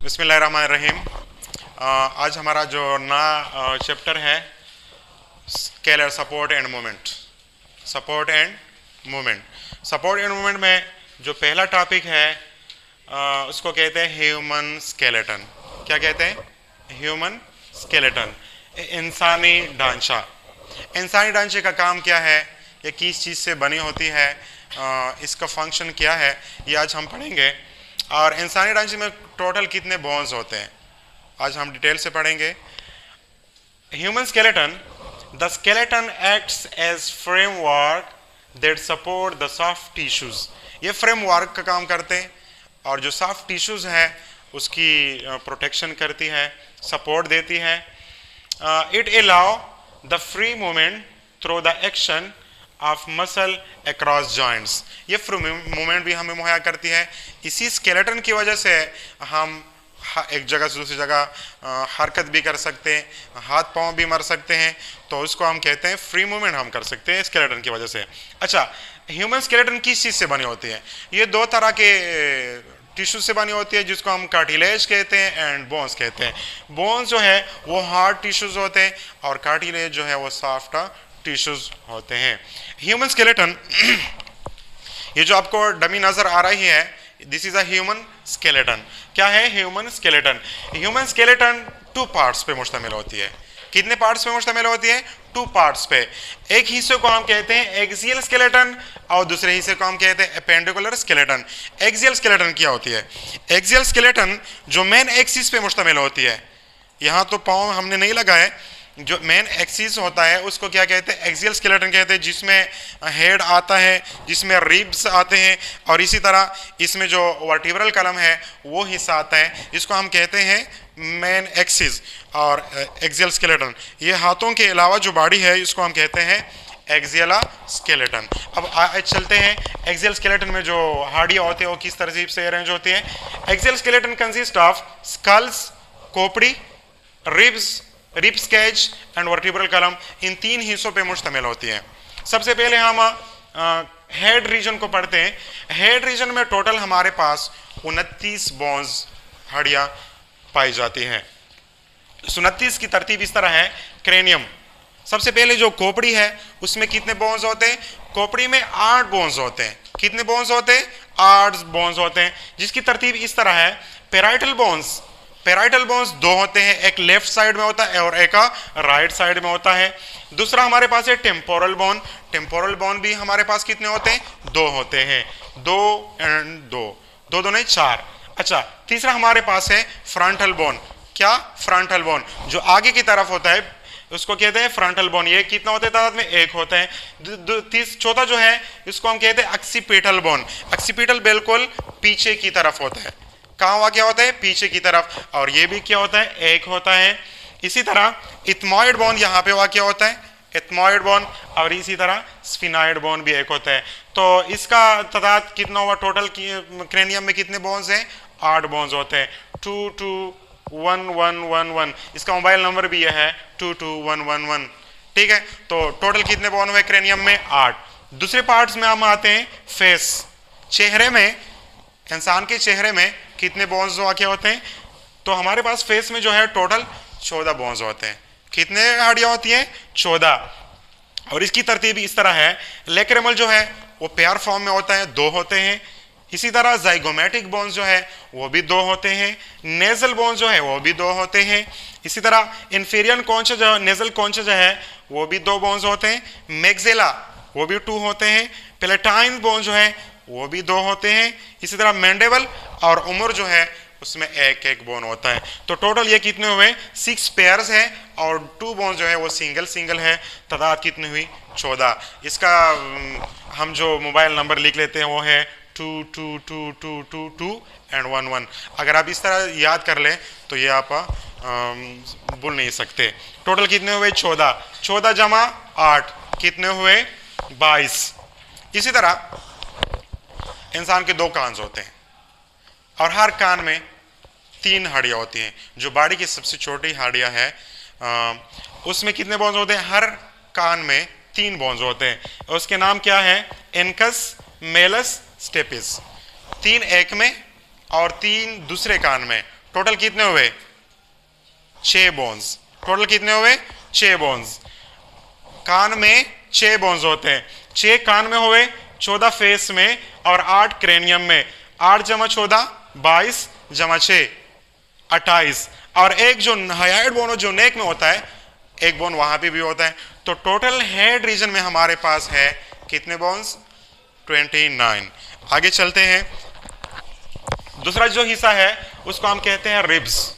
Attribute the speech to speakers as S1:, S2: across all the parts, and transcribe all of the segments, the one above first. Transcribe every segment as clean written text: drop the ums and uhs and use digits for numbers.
S1: बिस्मिल्लाहिर्रहमानिर्रहीम। आज हमारा जो नया चैप्टर है scalar support and movement. Support and movement में जो पहला टॉपिक है उसको कहते हैं ह्यूमन स्केलेटन। क्या कहते हैं? ह्यूमन स्केलेटन, इंसानी ढांचा। इंसानी ढांचे का काम क्या है, ये किस चीज़ से बनी होती है, इसका फंक्शन क्या है, ये आज हम पढ़ेंगे। और इंसानी ढांचे में टोटल कितने बोन्स होते हैं आज हम डिटेल से पढ़ेंगे। Human skeleton, the skeleton acts as framework that support the soft tissues. ये फ्रेमवर्क का काम करते हैं और जो सॉफ्ट टिश्यूज है उसकी प्रोटेक्शन करती है, सपोर्ट देती है। It allow the free movement through the action of muscle across joints. ये फ्री मूवमेंट भी हमें मुहैया करती है। इसी स्केलेटन की वजह से हम एक जगह से दूसरी जगह हरकत भी कर सकते हैं, हाथ पांव भी मर सकते हैं, तो उसको हम कहते हैं फ्री मूवमेंट हम कर सकते हैं स्केलेटन की वजह से। अच्छा, ह्यूमन स्केलेटन किस चीज़ से बनी होती है? ये दो तरह के टिश्यू से बनी होती है जिसको हम कार्टिलेज कहते हैं एंड बोन्स कहते हैं। बोन्स जो है वो हार्ड टिश्यूज होते हैं और कार्टिलेज जो है वो सॉफ्ट टिश्यूज होते हैं। ह्यूमन स्केलेटन ये जो आपको डमी नजर आ रही है, this is a human skeleton. क्या है human skeleton? Human skeleton 2 parts पे मुश्तमिल होती है। कितने पार्ट्स पे मुश्तमिल होती है? 2 पार्ट्स पे। एक हिस्से को हम कहते हैं एक्सियल स्केलेटन और दूसरे हिस्से को हम कहते हैं एपेंडिकुलर स्केलेटन। एक्सियल स्केलेटन क्या होती है? एक्सियल स्केलेटन जो मेन एक्सिस पे मुश्तमिल होती है, यहाँ तो पाँव हमने नहीं लगाए, जो मेन एक्सिस होता है उसको क्या कहते हैं? एक्सियल स्केलेटन कहते हैं, जिसमें हेड आता है, जिसमें रिब्स आते हैं और इसी तरह इसमें जो वर्टिब्रल कलम है वो हिस्सा आता है, जिसको हम कहते हैं मेन एक्सिस और एक्सियल स्केलेटन। ये हाथों के अलावा जो बॉडी है इसको हम कहते हैं एक्सियल स्केलेटन। अब चलते हैं एक्सियल स्केलेटन में जो हड्डियां होती है वो किस तरह से अरेंज होती है। Axial skeleton consist of skulls, खोपड़ी, ribs cage and vertebral column. इन 3 हिस्सों पे मुश्तमिल होती है। सबसे पहले हम हेड रीजन को पढ़ते हैं। हेड रीजन में टोटल हमारे पास 29 बोन्स, हड्डियां पाई जाती हैं। 29 की तरतीब इस तरह है। क्रेनियम, सबसे पहले जो खोपड़ी है उसमें कितने बोन्स होते हैं? खोपड़ी में 8 बोन्स होते हैं। कितने बोन्स होते हैं? 8 बोन्स होते हैं, जिसकी तरतीब इस तरह है। पैराइटल बोन्स 2 होते हैं, एक लेफ्ट साइड में होता है और एक राइट साइड में होता है। दूसरा हमारे पास है टेम्पोरल बोन भी हमारे पास कितने होते हैं? 2 होते हैं। 2 एंड 2 दोनों 4। अच्छा, तीसरा हमारे पास है फ्रंटल बोन। क्या? फ्रंटल बोन जो आगे की तरफ होता है उसको कहते हैं फ्रंटल बोन। ये कितना होता है तादाद में? 1 होता है। चौथा जो है इसको हम कहते हैं ऑक्सीपिटल बोन। ऑक्सीपिटल बिल्कुल पीछे की तरफ होता है। कहाँ वाक़या होता है? पीछे की तरफ। और ये भी क्या होता है? 1 होता है। इसी तरह इथमॉइड बोन यहाँ पे वाक़या होता है, इथमॉइड बोन, और इसी तरह स्फिनॉइड बोन भी 1 होता है। तो इसका तादाद कितना हुआ टोटल? क्रेनियम में कितने बोन्स हैं? 8 बोन्स होते हैं। 221111। इसका मोबाइल नंबर भी यह है 22111। ठीक है, तो टोटल कितने बोन हुए क्रेनियम में? 8। दूसरे पार्ट्स में हम आते हैं फेस। चेहरे में, इंसान के चेहरे में कितने बोन्स वाक़या होते हैं? तो हमारे पास फेस में जो है टोटल 14 बोन्स होते हैं। कितने हड्डियां होती हैं? 14। और इसकी तरतीब इस तरह है। लेक्रेमल जो है वो पेयर फॉर्म में होता है, 2 होते हैं। इसी तरह जाइगोमेटिक बोन्स जो है वो भी 2 होते हैं। नेजल बोन्स जो है वो भी 2 होते हैं। इसी तरह इंफीरियर कॉन्चा जो नेजल कॉन्चा जो है वो भी 2 बोन्स होते हैं। मैक्सिला वो भी 2 होते हैं। पेलेटाइन बोन जो है वो भी 2 होते हैं। इसी तरह मैंडेबल और उमर जो है उसमें 1 बोन होता है। तो टोटल ये कितने हुए? 6 पेयर्स है और 2 बोन जो है वो सिंगल है। तादाद कितनी हुई? 14। इसका हम जो मोबाइल नंबर लिख लेते हैं वो है 22222 एंड 11। अगर आप इस तरह याद कर लें तो ये आप भूल नहीं सकते। टोटल कितने हुए? 14। 14 जमा 8 कितने हुए? 22। इसी तरह इंसान के 2 कान होते हैं और हर कान में 3 हड्डियां होती हैं। जो बॉडी की सबसे छोटी हड्डियां है उसमें कितने बोन्स होते हैं? हर कान में 3 बोन्स होते हैं। उसके नाम क्या है? एनकस, मेलस, स्टेपिस। 3 एक में और 3 दूसरे कान में, टोटल कितने हुए? 6 बोन्स। टोटल कितने हुए? 6 बोन्स। कान में 6 बोन्स होते हैं। 6 कान में हुए, 14 फेस में और 8 क्रेनियम में। 8 जमा 14 22 जमा 6 28, और एक जो हाइड बोन जो नेक में होता है, एक बोन वहां पे भी होता है। तो टोटल हेड रीजन में हमारे पास है कितने बोन्स? 29। आगे चलते हैं। दूसरा जो हिस्सा है उसको हम कहते हैं रिब्स।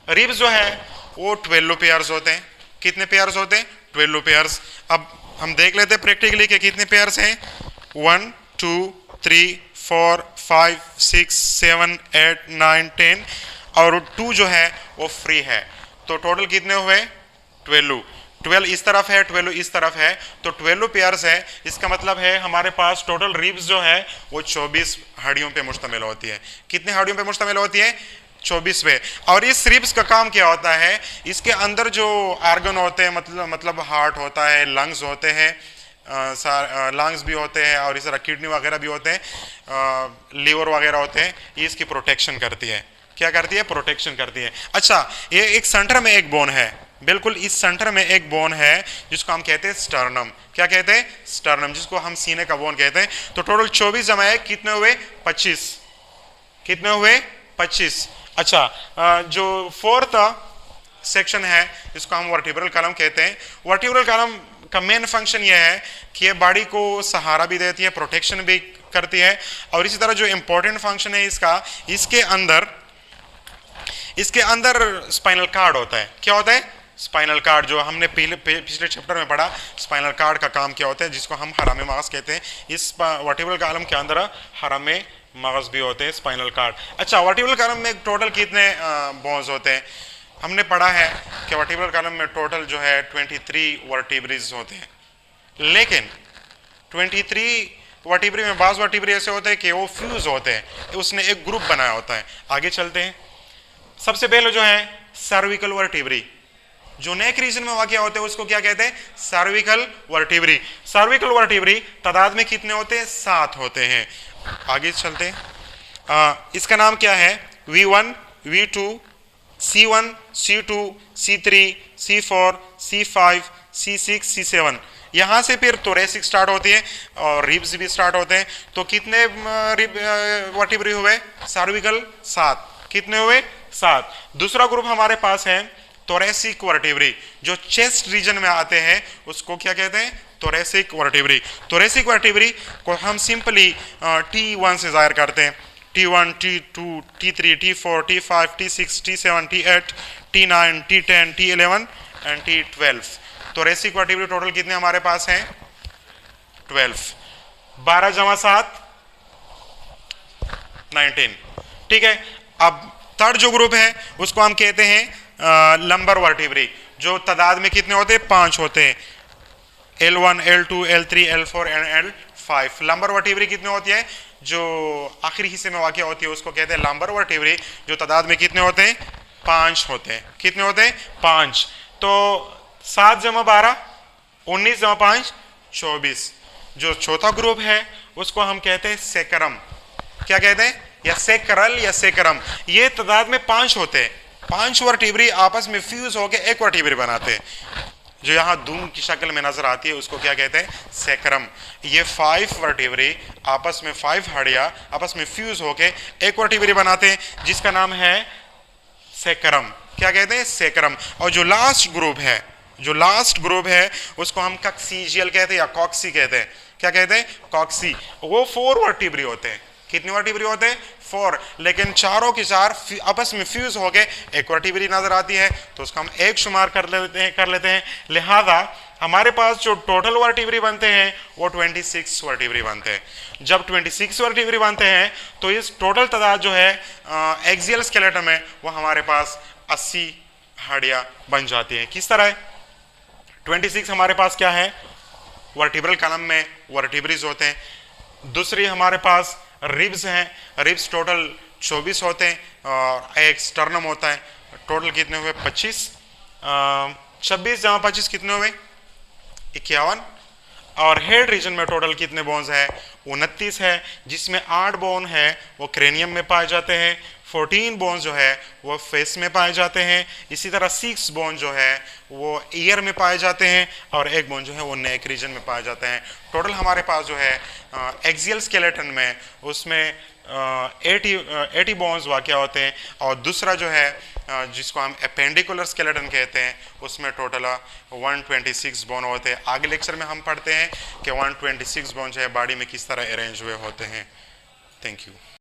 S1: रिब्स जो है वो 12 पेयर्स होते हैं। कितने पेयर्स होते हैं? 12 पेयर्स। अब हम देख लेते हैं प्रैक्टिकली कि कितने पेयर्स हैं। 1 2 3 4 5 6 7 8 9 10, और 2 जो है वो फ्री है। तो टोटल कितने हुए? 12। 12 इस तरफ है, 12 इस तरफ है, तो 12 पेयर्स है। इसका मतलब है हमारे पास टोटल रिब्स जो है वो 24 हड्डियों पे मुश्तमिल होती है। कितने हड्डियों पे मुश्तमिल होती है? 24 पे। और इस रिब्स का काम क्या होता है? इसके अंदर जो ऑर्गन होते हैं, मतलब हार्ट होता है, लंग्स होते हैं, लंग्स भी होते हैं, और इस तरह किडनी वगैरह भी होते हैं, लीवर वगैरह होते हैं। ये इसकी प्रोटेक्शन करती है। क्या करती है? प्रोटेक्शन करती है। अच्छा, ये एक सेंटर में एक बोन है, बिल्कुल इस सेंटर में एक बोन है जिसको हम कहते हैं स्टर्नम। क्या कहते हैं? स्टर्नम, जिसको हम सीने का बोन कहते हैं। तो टोटल 24 जमा है, कितने हुए? 25। कितने हुए? 25। अच्छा, जो फोर्थ सेक्शन है इसको हम वर्टिब्रल कॉलम कहते हैं। वर्टिब्रल कॉलम का मेन फंक्शन यह है कि ये बॉडी को सहारा भी देती है, प्रोटेक्शन भी करती है, और इसी तरह जो इंपॉर्टेंट फंक्शन है इसका, इसके अंदर स्पाइनल कार्ड होता है। क्या होता है? स्पाइनल कार्ड, जो हमने पिछले चैप्टर में पढ़ा, स्पाइनल कार्ड का काम क्या होता है, जिसको हम हरामे मगज कहते हैं। इस वर्टिब्रल कॉलम के अंदर हरामे मगज भी होते हैं, स्पाइनल कार्ड। अच्छा, वर्टिब्रल कॉलम में टोटल कितने बोन्स होते हैं? हमने पढ़ा है कि वर्टिब्रल कॉलम में टोटल जो है 23 वर्टिब्रीज होते हैं, लेकिन 23 वर्टिब्री में बाज़ वर्टिब्री ऐसे होते हैं कि वो फ्यूज होते हैं, उसने एक ग्रुप बनाया होता है। आगे चलते हैं। सबसे पहले जो है सर्विकल वर्टिब्री, जो नेक रीजन में वाक़या होते हैं उसको क्या कहते हैं? Cervical vertebrae. सर्विकल वर्टिब्री तादाद में कितने होते हैं? 7 होते हैं। आगे चलते हैं। इसका नाम क्या है? V1 V2 C1 C2 C3 C4 C5 C6 C7। यहाँ से फिर थोरेसिक स्टार्ट होती है और रिब्स भी स्टार्ट होते हैं। तो कितने वर्टिब्री हुए? सर्विकल 7। कितने हुए? 7। दूसरा ग्रुप हमारे पास है थोरेसिक वर्टिब्री, जो चेस्ट रीजन में आते हैं, उसको क्या कहते हैं? Thoracic vertebrae. थोरेसिक वर्टिब्री को हम सिंपली T1 से जाहिर करते हैं। T1 T2 T3 T4 T5 T6 T7 T8 T9 T10 T11 and T12। Thoracic vertebrae total कितने हमारे पास हैं? 12। 12 जमा 7 19। ठीक है। अब थर्ड जो ग्रुप है उसको हम कहते हैं लंबर वर्टिब्री, जो तादाद में कितने होते हैं? 5 होते हैं। L1 L2 L3 L4 and L5। Lumbar vertebrae कितने होती है? जो आखिरी हिस्से में वाक़या होती है उसको कहते हैं लंबर वर्टिब्री, जो तादाद में कितने होते हैं? 5 होते हैं। कितने होते हैं? 5। तो 7 जमा 12 19 जमा 5 24। जो चौथा ग्रुप है उसको हम कहते हैं सेक्रम। क्या कहते हैं? या सेक्रल या सेक्रम। ये तादाद में 5 होते हैं। 5 वर्टिब्री आपस में फ्यूज होकर एक वर्टिब्री बनाते हैं, जो यहाँ धूम की शक्ल में नजर आती है, उसको क्या कहते हैं? सेक्रम। ये 5 वर्टिब्री आपस में, 5 हड्डियां आपस में फ्यूज होके एक वर्टिब्री बनाते हैं, जिसका नाम है सेक्रम। क्या कहते हैं? सेक्रम। और जो लास्ट ग्रुप है उसको हम कॉक्सीजियल कहते हैं या कॉक्सी कहते हैं। क्या कहते हैं? कॉक्सी। वो 4 वर्टिब्री होते हैं। कितने वर्टिब्री होते हैं? 4। लेकिन चारों की चार आपस में फ्यूज होके एक वर्टिब्री नजर आती है, तो उसको हम एक शुमार कर लेते हैं। लिहाजा हमारे पास जो टोटल वर्टिब्री बनते हैं वो 26 वर्टिब्री बनते हैं। जब 26 वर्टिब्री बनते हैं तो इस टोटल तादाद जो है एक्सियल स्केलेटन में, वो हमारे पास 80 हड्डियां बन जाती हैं। किस तरह? 26 हमारे पास क्या है? वर्टिब्रल कॉलम में वर्टिब्रीज होते हैं। दूसरी हमारे पास रिब्स हैं। रिब्स टोटल 24 होते हैं और एक स्टर्नम होता है। टोटल कितने हुए? 25। 26 जमा 25 कितने हुए? 51। और हेड रीजन में टोटल कितने बोन्स हैं? 29 है, जिसमें 8 बोन है वो क्रेनियम में पाए जाते हैं, 14 बोन्स जो है वो फेस में पाए जाते हैं। इसी तरह 6 बोन जो है वो ईयर में पाए जाते हैं और एक बोन जो है वो नेक रीजन में पाए जाते हैं। टोटल हमारे पास जो है एक्सियल स्केलेटन में उसमें 80 बोन्स वाक़ होते हैं और दूसरा जो है जिसको हम एपेंडिकुलर स्केलेटन कहते हैं उसमें टोटल 126 बोन होते हैं। आगे लेक्चर में हम पढ़ते हैं कि 126 बोन जो है बॉडी में किस तरह अरेंज हुए होते हैं। Thank you.